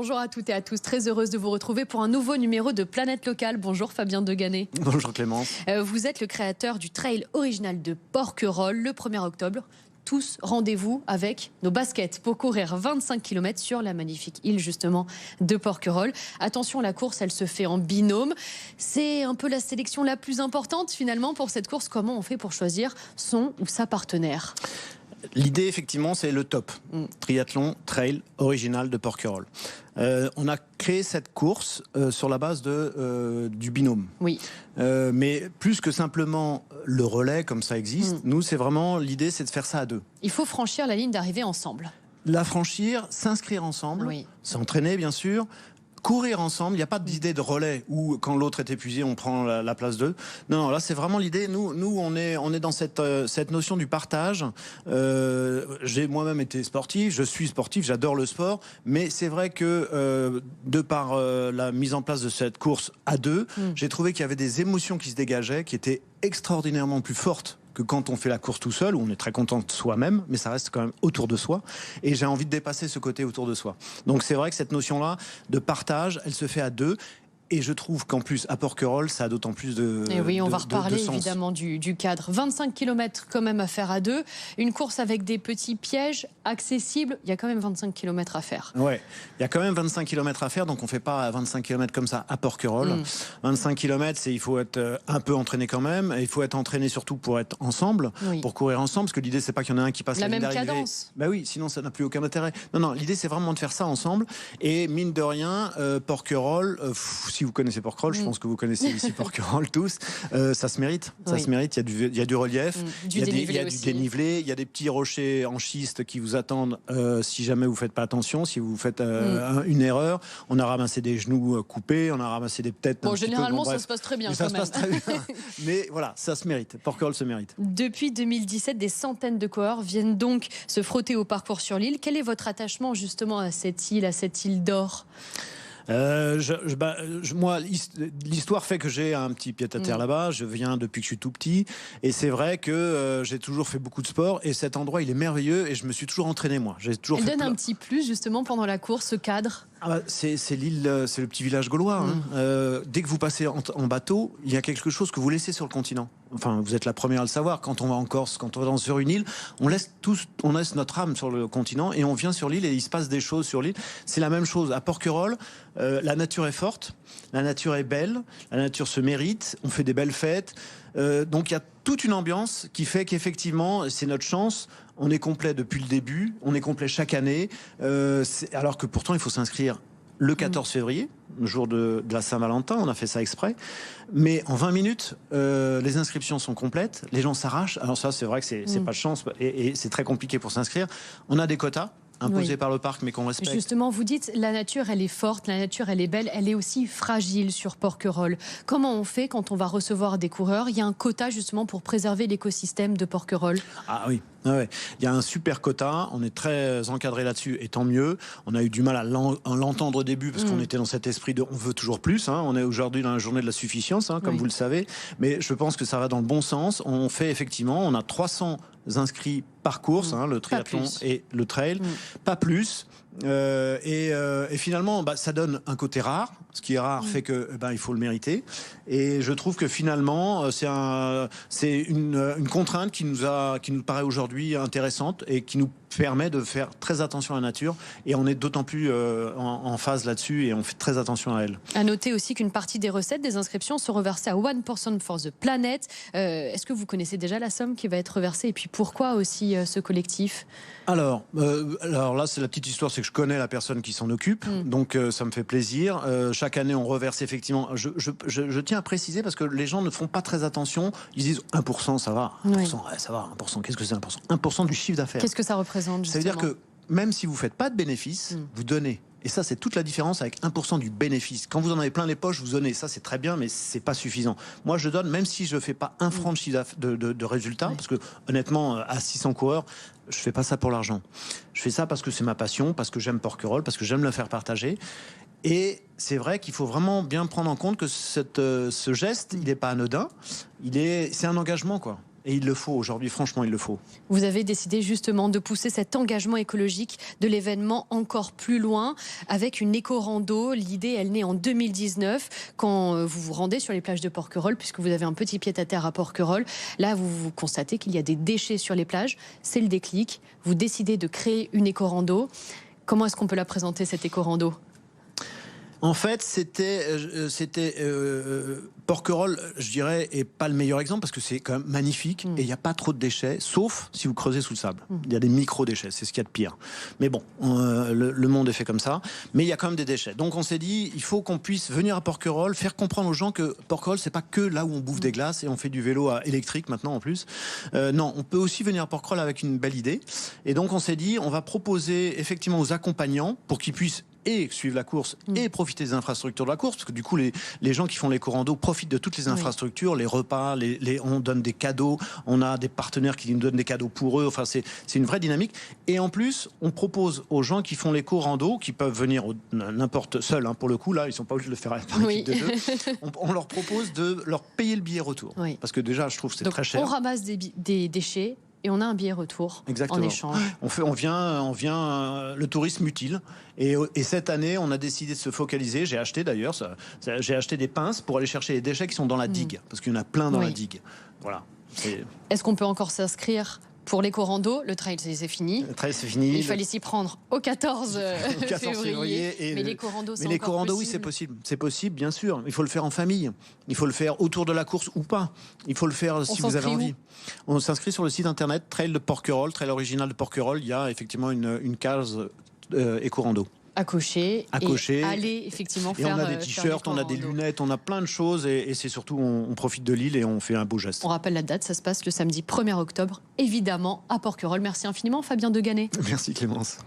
Bonjour à toutes et à tous, très heureuse de vous retrouver pour un nouveau numéro de Planète Locale. Bonjour Fabien Deganet. Bonjour Clémence. Vous êtes le créateur du trail original de Porquerolles le 1er octobre. Tous, rendez-vous avec nos baskets pour courir 25 km sur la magnifique île justement de Porquerolles. Attention, la course, elle se fait en binôme. C'est un peu la sélection la plus importante finalement pour cette course. Comment on fait pour choisir son ou sa partenaire ? L'idée, effectivement, c'est le top. Triathlon trail original de Porquerolles. On a créé cette course sur la base du binôme. Oui. Mais plus que simplement le relais, comme ça existe, nous, c'est vraiment l'idée, c'est de faire ça à deux. Il faut franchir la ligne d'arrivée ensemble. La franchir, s'inscrire ensemble, oui. S'entraîner, bien sûr. Courir ensemble, il n'y a pas d'idée de relais où quand l'autre est épuisé, on prend la place d'eux. Non, là c'est vraiment l'idée. Nous, on est dans cette notion du partage. J'ai moi-même été sportif, je suis sportif, j'adore le sport, mais c'est vrai que de par la mise en place de cette course à deux, j'ai trouvé qu'il y avait des émotions qui se dégageaient, qui étaient extraordinairement plus fortes que quand on fait la course tout seul, où on est très content de soi-même, mais ça reste quand même autour de soi. Et j'ai envie de dépasser ce côté autour de soi. Donc c'est vrai que cette notion-là de partage, elle se fait à deux. Et je trouve qu'en plus, à Porquerolles, ça a d'autant plus de Et oui, on va reparler de sens. évidemment du cadre. 25 km quand même à faire à deux. Une course avec des petits pièges accessibles. Il y a quand même 25 km à faire. Ouais, il y a quand même 25 km à faire, donc on ne fait pas 25 km comme ça à Porquerolles. 25 km, il faut être un peu entraîné quand même. Et il faut être entraîné surtout pour être ensemble, pour courir ensemble. Parce que l'idée, c'est pas qu'il y en a un qui passe la ligne d'arrivée. La même cadence. Bah oui, sinon ça n'a plus aucun intérêt. Non, l'idée, c'est vraiment de faire ça ensemble. Et mine de rien, Porquerolles, si vous connaissez Porquerolles, je pense que vous connaissez ici Porquerolles tous, ça se mérite. Ça se mérite. Il y a du relief, il y a du dénivelé, il y a des petits rochers en schiste qui vous attendent si jamais vous faites pas attention, si vous faites une erreur. On a ramassé des genoux coupés, on a ramassé des têtes. Bon, généralement, ça se passe très bien. Ça se passe très bien. Mais voilà, ça se mérite. Porquerolles se mérite. Depuis 2017, des centaines de coureurs viennent donc se frotter au parcours sur l'île. Quel est votre attachement justement à cette île d'or ? Moi, l'histoire fait que j'ai un petit pied-à-terre là-bas. Je viens depuis que je suis tout petit. Et c'est vrai que j'ai toujours fait beaucoup de sport. Et cet endroit, il est merveilleux. Et je me suis toujours entraîné, moi. Elle donne un petit plus, justement, pendant la course, ce cadre. C'est l'île, c'est le petit village gaulois. Dès que vous passez en bateau, il y a quelque chose que vous laissez sur le continent. Enfin, vous êtes la première à le savoir. Quand on va en Corse, quand on va sur une île, on laisse notre âme sur le continent et on vient sur l'île et il se passe des choses sur l'île. C'est la même chose à Porquerolles. La nature est forte, la nature est belle, la nature se mérite. On fait des belles fêtes. Donc il y a toute une ambiance qui fait qu'effectivement, c'est notre chance. On est complet depuis le début, on est complet chaque année, alors que pourtant il faut s'inscrire le 14 février, le jour de la Saint-Valentin, on a fait ça exprès. Mais en 20 minutes, les inscriptions sont complètes, les gens s'arrachent. Alors ça, c'est vrai que c'est pas de chance et c'est très compliqué pour s'inscrire. On a des quotas imposés par le parc, mais qu'on respecte. Justement, vous dites, la nature, elle est forte, la nature, elle est belle, elle est aussi fragile sur Porquerolles. Comment on fait quand on va recevoir des coureurs ? Il y a un quota, justement, pour préserver l'écosystème de Porquerolles. Ah oui. Ouais. Il y a un super quota, on est très encadré là-dessus et tant mieux. On a eu du mal à l'entendre au début parce qu'on était dans cet esprit de on veut toujours plus. On est aujourd'hui dans la journée de la suffisance, comme vous le savez. Mais je pense que ça va dans le bon sens. On fait effectivement, on a 300 inscrits par course, le triathlon et le trail, pas plus. Et finalement, ça donne un côté rare. Ce qui est rare fait que il faut le mériter. Et je trouve que finalement, c'est une contrainte qui nous paraît aujourd'hui intéressante et qui nous permet de faire très attention à la nature. Et on est d'autant plus en phase là-dessus et on fait très attention à elle. À noter aussi qu'une partie des recettes des inscriptions sont reversées à One Person for the Planet. Est-ce que vous connaissez déjà la somme qui va être reversée et puis pourquoi aussi ce collectif ? Alors là, c'est la petite histoire, c'est que je connais la personne qui s'en occupe, donc ça me fait plaisir. Chaque année, on reverse effectivement. Je tiens à préciser parce que les gens ne font pas très attention. Ils disent 1%, ça va. 1%, ça va. 1%, qu'est-ce que c'est 1% ? 1% du chiffre d'affaires. Qu'est-ce que ça représente justement ? Ça veut dire que même si vous ne faites pas de bénéfices, vous donnez. Et ça, c'est toute la différence avec 1% du bénéfice. Quand vous en avez plein les poches, vous donnez. Ça, c'est très bien, mais c'est pas suffisant. Moi, je donne, même si je fais pas un franc de chiffre de résultat, parce que honnêtement, à 600 coureurs, je fais pas ça pour l'argent. Je fais ça parce que c'est ma passion, parce que j'aime Porquerolles, parce que j'aime le faire partager. Et c'est vrai qu'il faut vraiment bien prendre en compte que ce geste, il n'est pas anodin. C'est un engagement, quoi. Et il le faut aujourd'hui, franchement, il le faut. Vous avez décidé justement de pousser cet engagement écologique de l'événement encore plus loin avec une éco-rando. L'idée, elle naît en 2019 quand vous vous rendez sur les plages de Porquerolles, puisque vous avez un petit pied-à-terre à Porquerolles. Là, vous constatez qu'il y a des déchets sur les plages. C'est le déclic. Vous décidez de créer une éco-rando. Comment est-ce qu'on peut la présenter, cette éco-rando ? En fait, Porquerolles, je dirais, est pas le meilleur exemple parce que c'est quand même magnifique et il n'y a pas trop de déchets, sauf si vous creusez sous le sable. Il y a des micro-déchets, c'est ce qu'il y a de pire. Mais bon, le monde est fait comme ça, mais il y a quand même des déchets. Donc on s'est dit, il faut qu'on puisse venir à Porquerolles, faire comprendre aux gens que Porquerolles, c'est pas que là où on bouffe des glaces et on fait du vélo électrique maintenant en plus. Non, on peut aussi venir à Porquerolles avec une belle idée. Et donc on s'est dit, on va proposer effectivement aux accompagnants pour qu'ils puissent et suivre la course et profiter des infrastructures de la course, parce que du coup les gens qui font l'éco-rando profitent de toutes les infrastructures, les repas, on donne des cadeaux, on a des partenaires qui nous donnent des cadeaux pour eux, enfin c'est une vraie dynamique. Et en plus on propose aux gens qui font l'éco-rando, qui peuvent venir n'importe seul, hein, pour le coup là ils sont pas obligés de le faire par équipe de deux, on leur propose de leur payer le billet retour, parce que déjà je trouve que c'est très cher. On ramasse des déchets et on a un billet retour. Exactement. En échange. On vient le tourisme utile. Et cette année, on a décidé de se focaliser. J'ai acheté d'ailleurs, j'ai acheté des pinces pour aller chercher les déchets qui sont dans la digue, parce qu'il y en a plein dans la digue. Voilà. Est-ce qu'on peut encore s'inscrire pour l'éco-rando? Le trail, c'est fini. Le trail, c'est fini. Il fallait s'y prendre au 14 février. Mais l'éco-rando, c'est encore possible. Oui, c'est possible. C'est possible, bien sûr. Il faut le faire en famille. Il faut le faire autour de la course ou pas. Il faut le faire si vous avez envie. On s'inscrit sur le site internet Trail de Porquerolles, Trail original de Porquerolles. Il y a effectivement une case éco-rando. À cocher. Et aller effectivement faire. Et on a des t-shirts, on a des lunettes, on a plein de choses. Et c'est surtout, on profite de l'île et on fait un beau geste. On rappelle la date, ça se passe le samedi 1er octobre, évidemment, à Porquerolles. Merci infiniment, Fabien Deganet. Merci Clémence.